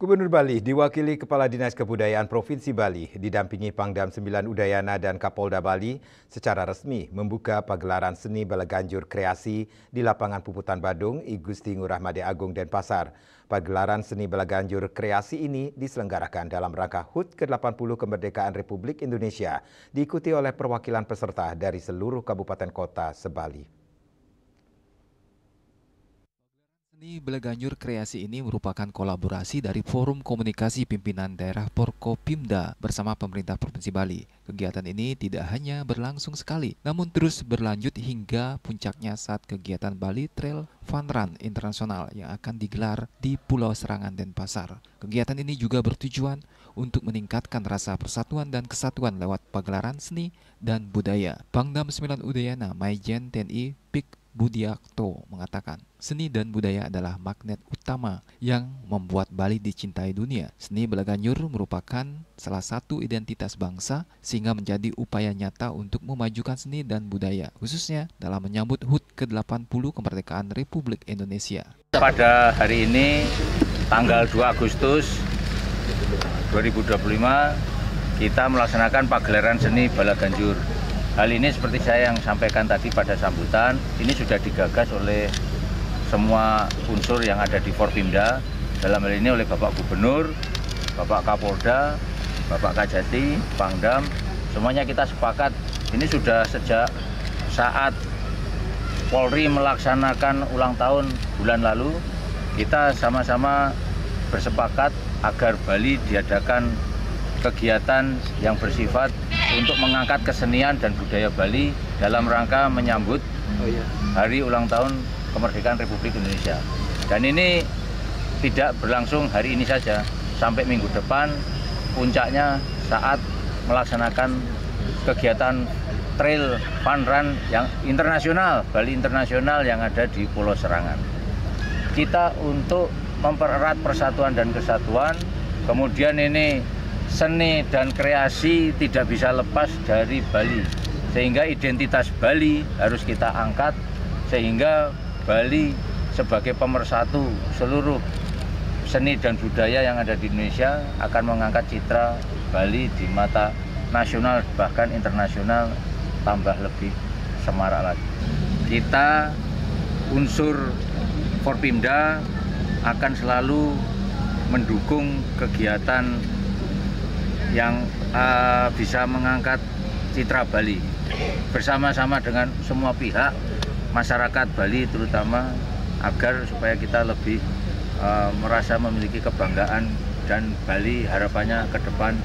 Gubernur Bali diwakili Kepala Dinas Kebudayaan Provinsi Bali didampingi Pangdam 9 Udayana dan Kapolda Bali secara resmi membuka pagelaran seni Balaganjur Kreasi di lapangan Puputan Badung, I Gusti Ngurah Made Agung Denpasar. Pagelaran seni Balaganjur Kreasi ini diselenggarakan dalam rangka HUT ke-80 Kemerdekaan Republik Indonesia, diikuti oleh perwakilan peserta dari seluruh kabupaten kota se-Bali. Seni Balaganjur Kreasi ini merupakan kolaborasi dari Forum Komunikasi Pimpinan Daerah Porkopimda bersama pemerintah Provinsi Bali. Kegiatan ini tidak hanya berlangsung sekali, namun terus berlanjut hingga puncaknya saat kegiatan Bali Trail Fun Run Internasional yang akan digelar di Pulau Serangan Denpasar. Kegiatan ini juga bertujuan untuk meningkatkan rasa persatuan dan kesatuan lewat pagelaran seni dan budaya. Pangdam 9 Udayana Maijen TNI Pik Budiakto mengatakan, seni dan budaya adalah magnet utama yang membuat Bali dicintai dunia. Seni Balaganjur merupakan salah satu identitas bangsa sehingga menjadi upaya nyata untuk memajukan seni dan budaya, khususnya dalam menyambut HUT ke-80 Kemerdekaan Republik Indonesia. Pada hari ini, tanggal 2 Agustus 2025, kita melaksanakan pagelaran seni Balaganjur. Hal ini seperti saya yang sampaikan tadi pada sambutan, ini sudah digagas oleh semua unsur yang ada di Forpimda, dalam hal ini oleh Bapak Gubernur, Bapak Kapolda, Bapak Kajati, Pangdam, semuanya kita sepakat. Ini sudah sejak saat Polri melaksanakan ulang tahun bulan lalu, kita sama-sama bersepakat agar Bali diadakan kegiatan yang bersifat untuk mengangkat kesenian dan budaya Bali dalam rangka menyambut hari ulang tahun kemerdekaan Republik Indonesia. Dan ini tidak berlangsung hari ini saja, sampai minggu depan puncaknya saat melaksanakan kegiatan Trail Fun Run yang internasional, Bali Internasional yang ada di Pulau Serangan. Kita untuk mempererat persatuan dan kesatuan, kemudian ini seni dan kreasi tidak bisa lepas dari Bali, sehingga identitas Bali harus kita angkat, sehingga Bali sebagai pemersatu seluruh seni dan budaya yang ada di Indonesia akan mengangkat citra Bali di mata nasional bahkan internasional tambah lebih semarak lagi. Kita unsur Forpimda akan selalu mendukung kegiatan yang bisa mengangkat citra Bali bersama-sama dengan semua pihak, masyarakat Bali terutama, agar supaya kita lebih merasa memiliki kebanggaan dan Bali harapannya ke depan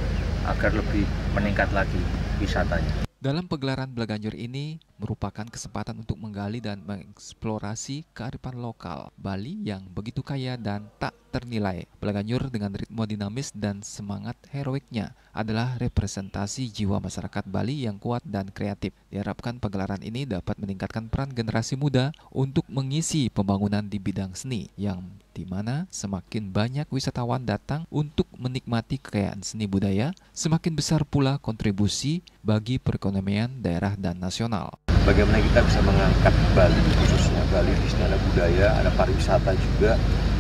agar lebih meningkat lagi wisatanya. Dalam pagelaran Balaganjur ini merupakan kesempatan untuk menggali dan mengeksplorasi kearifan lokal Bali yang begitu kaya dan tak ternilai. Balaganjur dengan ritme dinamis dan semangat heroiknya adalah representasi jiwa masyarakat Bali yang kuat dan kreatif. Diharapkan pagelaran ini dapat meningkatkan peran generasi muda untuk mengisi pembangunan di bidang seni, yang dimana semakin banyak wisatawan datang untuk menikmati kekayaan seni budaya, semakin besar pula kontribusi bagi perekonomian daerah dan nasional. Bagaimana kita bisa mengangkat Bali, khususnya Bali di sini ada budaya, ada pariwisata juga.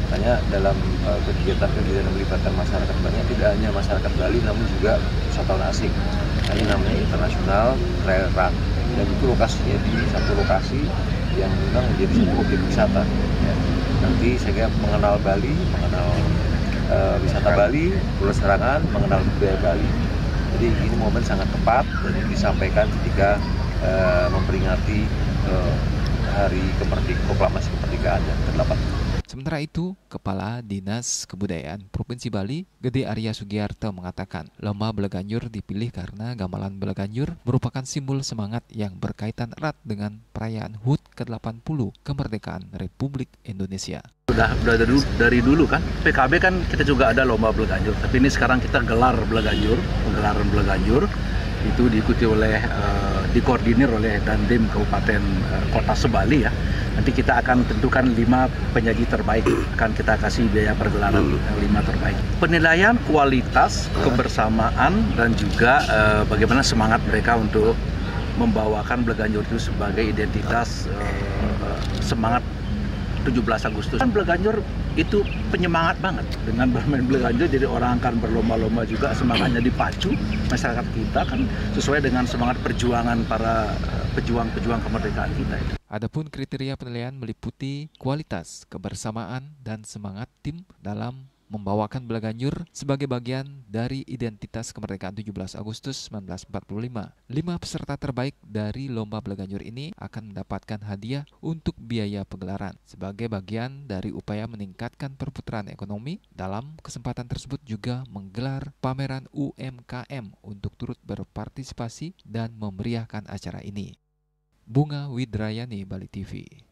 Makanya dalam kegiatan-kegiatan yang melibatkan masyarakat banyak, tidak hanya masyarakat Bali namun juga wisatawan asing. Ini namanya internasional trail run, dan itu lokasinya di satu lokasi yang memang menjadi satu objek wisata. Ya. Nanti saya mengenal Bali, mengenal wisata Bali, Pulau Serangan, mengenal budaya Bali. Jadi ini momen sangat tepat dan ini disampaikan ketika memperingati hari proklamasi kemerdekaan yang ke-80. Sementara itu, Kepala Dinas Kebudayaan Provinsi Bali, Gede Arya Sugiarto mengatakan, lomba Balaganjur dipilih karena gamelan Balaganjur merupakan simbol semangat yang berkaitan erat dengan perayaan HUT ke-80 Kemerdekaan Republik Indonesia. Sudah dari dulu kan, PKB kan kita juga ada lomba Balaganjur, tapi ini sekarang kita gelar Balaganjur, penggelaran Balaganjur. Itu diikuti oleh, dikoordinir oleh Dandim Kabupaten Kota Se-Bali ya. Nanti kita akan tentukan 5 penyaji terbaik, akan kita kasih biaya pergelaran 5 terbaik. Penilaian kualitas, kebersamaan, dan juga bagaimana semangat mereka untuk membawakan Balaganjur itu sebagai identitas semangat 17 Agustus. Kan Belaganjur itu penyemangat banget. Dengan bermain Belaganjur jadi orang akan berlomba-lomba juga, semangatnya dipacu. Masyarakat kita kan sesuai dengan semangat perjuangan para pejuang-pejuang kemerdekaan kita itu. Adapun kriteria penilaian meliputi kualitas, kebersamaan, dan semangat tim dalam membawakan Belaganjur sebagai bagian dari identitas kemerdekaan 17 Agustus 1945. 5 peserta terbaik dari lomba Belaganjur ini akan mendapatkan hadiah untuk biaya pegelaran. Sebagai bagian dari upaya meningkatkan perputaran ekonomi, dalam kesempatan tersebut juga menggelar pameran UMKM untuk turut berpartisipasi dan memeriahkan acara ini. Bunga Widrayani, Bali TV.